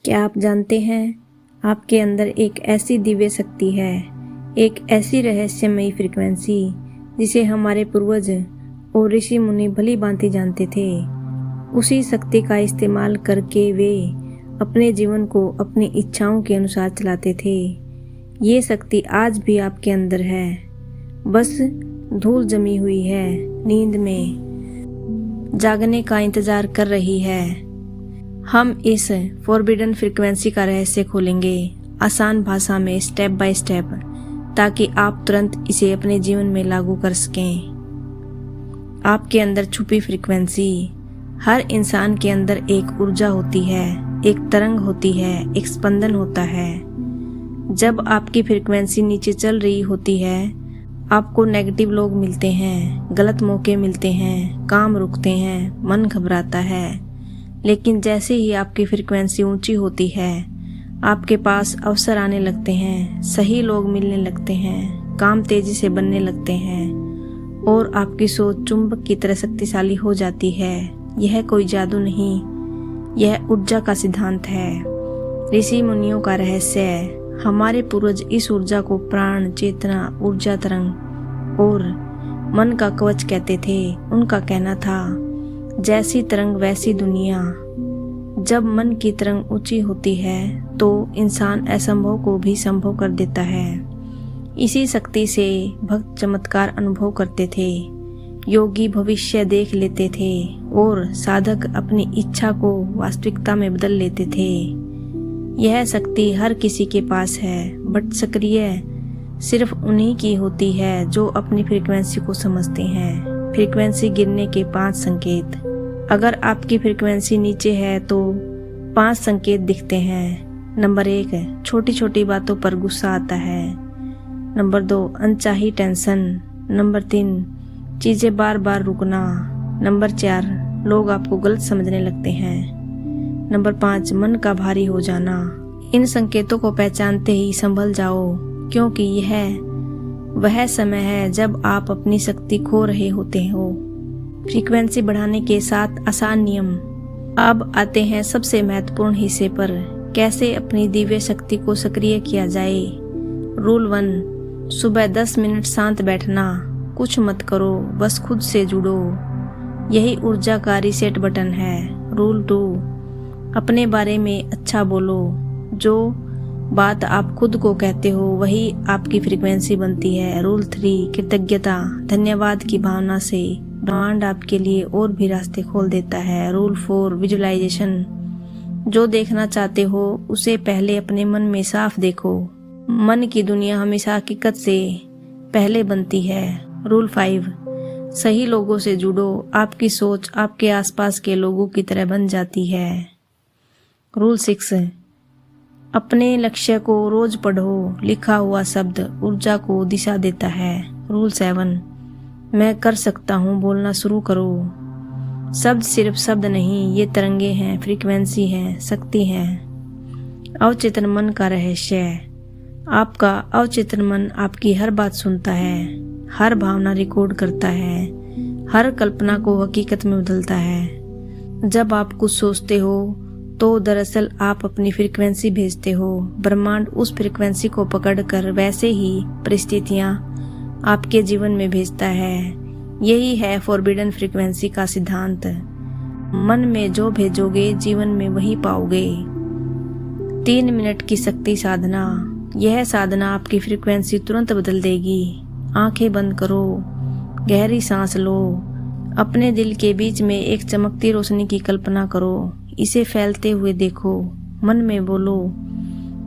क्या आप जानते हैं, आपके अंदर एक ऐसी दिव्य शक्ति है, एक ऐसी रहस्यमयी फ्रीक्वेंसी जिसे हमारे पूर्वज और ऋषि मुनि भली भांति जानते थे। उसी शक्ति का इस्तेमाल करके वे अपने जीवन को अपनी इच्छाओं के अनुसार चलाते थे। ये शक्ति आज भी आपके अंदर है, बस धूल जमी हुई है, नींद में जागने का इंतजार कर रही है। हम इस फॉरबिडन फ्रीक्वेंसी का रहस्य खोलेंगे आसान भाषा में, स्टेप बाय स्टेप, ताकि आप तुरंत इसे अपने जीवन में लागू कर सकें। आपके अंदर छुपी फ्रीक्वेंसी। हर इंसान के अंदर एक ऊर्जा होती है, एक तरंग होती है, एक स्पंदन होता है। जब आपकी फ्रीक्वेंसी नीचे चल रही होती है, आपको नेगेटिव लोग मिलते हैं, गलत मौके मिलते हैं, काम रुकते हैं, मन घबराता है। लेकिन जैसे ही आपकी फ्रीक्वेंसी ऊंची होती है, आपके पास अवसर आने लगते हैं, सही लोग मिलने लगते हैं, काम तेजी से बनने लगते हैं और आपकी सोच चुंबक की तरह शक्तिशाली हो जाती है। यह कोई जादू नहीं, यह ऊर्जा का सिद्धांत है, ऋषि मुनियों का रहस्य है। हमारे पूर्वज इस ऊर्जा को प्राण, चेतना, ऊर्जा तरंग और मन का कवच कहते थे। उनका कहना था, जैसी तरंग वैसी दुनिया। जब मन की तरंग ऊंची होती है तो इंसान असंभव को भी संभव कर देता है। इसी शक्ति से भक्त चमत्कार अनुभव करते थे, योगी भविष्य देख लेते थे और साधक अपनी इच्छा को वास्तविकता में बदल लेते थे। यह शक्ति हर किसी के पास है, बट सक्रिय सिर्फ उन्हीं की होती है जो अपनी फ्रीक्वेंसी को समझते हैं। फ्रीक्वेंसी गिरने के 5 संकेत। अगर आपकी फ्रीक्वेंसी नीचे है तो 5 संकेत दिखते हैं। नंबर 1, छोटी छोटी बातों पर गुस्सा आता है। Number 2, अनचाही tension. नंबर 3, चीजें बार बार रुकना। नंबर 4, लोग आपको गलत समझने लगते हैं। नंबर 5, मन का भारी हो जाना। इन संकेतों को पहचानते ही संभल जाओ, क्योंकि यह वह समय है जब आप अपनी शक्ति खो रहे होते हो। फ्रीक्वेंसी बढ़ाने के 7 आसान नियम। अब आते हैं सबसे महत्वपूर्ण हिस्से पर, कैसे अपनी दिव्य शक्ति को सक्रिय किया जाए। रूल 1, सुबह 10 मिनट शांत बैठना, कुछ मत करो, बस खुद से जुड़ो। यही ऊर्जा का रीसेट बटन है। रूल 2, अपने बारे में अच्छा बोलो। जो बात आप खुद को कहते हो वही आपकी फ्रीक्वेंसी बनती है। रूल 3, कृतज्ञता, धन्यवाद की भावना से ब्रह्मांड आपके लिए और भी रास्ते खोल देता है। रूल 4, विजुअलाइजेशन, जो देखना चाहते हो उसे पहले अपने मन में साफ देखो। मन की दुनिया हमेशा हकीकत से पहले बनती है। रूल 5, सही लोगों से जुड़ो, आपकी सोच आपके आसपास के लोगों की तरह बन जाती है। रूल 6, अपने लक्ष्य को रोज पढ़ो, लिखा हुआ शब्द ऊर्जा को दिशा देता है। रूल 7, मैं कर सकता हूँ बोलना शुरू करो। शब्द सिर्फ शब्द नहीं, ये तरंगे हैं, फ्रीक्वेंसी हैं, शक्ति हैं। अवचेतन मन का रहस्य। आपका अवचेतन मन आपकी हर बात सुनता है, हर भावना रिकॉर्ड करता है, हर कल्पना को हकीकत में बदलता है। जब आप कुछ सोचते हो तो दरअसल आप अपनी फ्रीक्वेंसी भेजते हो। ब्रह्मांड उस फ्रीक्वेंसी को पकड़कर वैसे ही परिस्थितियां आपके जीवन में भेजता है। यही है फॉरबिडन फ्रीक्वेंसी का सिद्धांत। मन में जो भेजोगे जीवन में वही पाओगे। 3 मिनट की शक्ति साधना। यह साधना आपकी फ्रीक्वेंसी तुरंत बदल देगी। आंखें बंद करो, गहरी सांस लो, अपने दिल के बीच में एक चमकती रोशनी की कल्पना करो, इसे फैलते हुए देखो। मन में बोलो,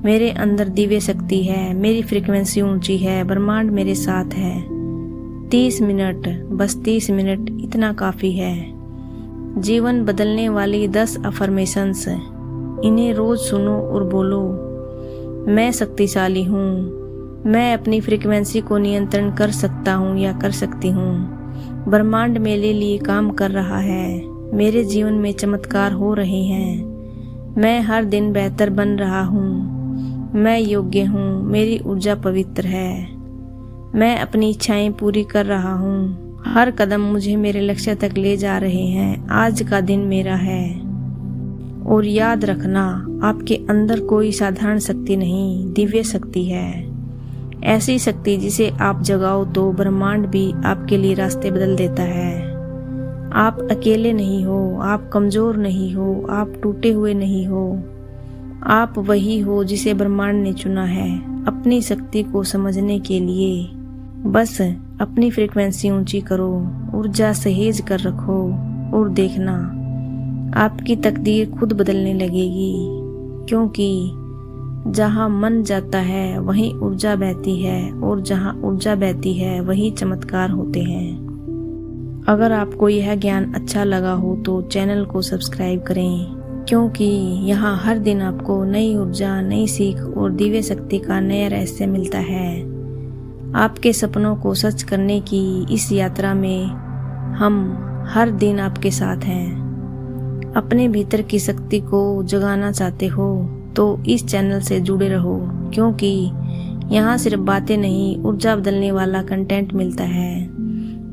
मेरे अंदर दिव्य शक्ति है, मेरी फ्रीक्वेंसी ऊंची है, ब्रह्मांड मेरे साथ है। 30 मिनट, बस 30 मिनट, इतना काफी है। जीवन बदलने वाली 10 अफर्मेशंस, इन्हें रोज सुनो और बोलो, मैं शक्तिशाली हूँ, मैं अपनी फ्रीक्वेंसी को नियंत्रण कर सकता हूँ या कर सकती हूँ, ब्रह्मांड मेरे लिए काम कर रहा है, मेरे जीवन में चमत्कार हो रहे हैं, मैं हर दिन बेहतर बन रहा हूँ, मैं योग्य हूँ, मेरी ऊर्जा पवित्र है, मैं अपनी इच्छाएं पूरी कर रहा हूँ, हर कदम मुझे मेरे लक्ष्य तक ले जा रहे हैं, आज का दिन मेरा है। और याद रखना, आपके अंदर कोई साधारण शक्ति नहीं, दिव्य शक्ति है। ऐसी शक्ति जिसे आप जगाओ तो ब्रह्मांड भी आपके लिए रास्ते बदल देता है। आप अकेले नहीं हो, आप कमजोर नहीं हो, आप टूटे हुए नहीं हो। आप वही हो जिसे ब्रह्मांड ने चुना है अपनी शक्ति को समझने के लिए। बस अपनी फ्रीक्वेंसी ऊंची करो, ऊर्जा सहेज कर रखो और देखना आपकी तकदीर खुद बदलने लगेगी, क्योंकि जहाँ मन जाता है वहीं ऊर्जा बहती है और जहाँ ऊर्जा बहती है वहीं चमत्कार होते हैं। अगर आपको यह ज्ञान अच्छा लगा हो तो चैनल को सब्सक्राइब करें, क्योंकि यहाँ हर दिन आपको नई ऊर्जा, नई सीख और दिव्य शक्ति का नया रहस्य मिलता है। आपके सपनों को सच करने की इस यात्रा में हम हर दिन आपके साथ हैं। अपने भीतर की शक्ति को जगाना चाहते हो तो इस चैनल से जुड़े रहो, क्योंकि यहाँ सिर्फ बातें नहीं, ऊर्जा बदलने वाला कंटेंट मिलता है।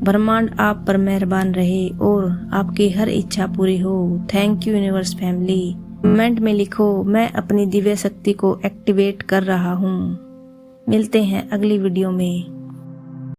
ब्रह्मांड आप पर मेहरबान रहे और आपकी हर इच्छा पूरी हो। Thank you universe family. Comment में लिखो, मैं अपनी दिव्य शक्ति को एक्टिवेट कर रहा हूँ। मिलते हैं अगली वीडियो में।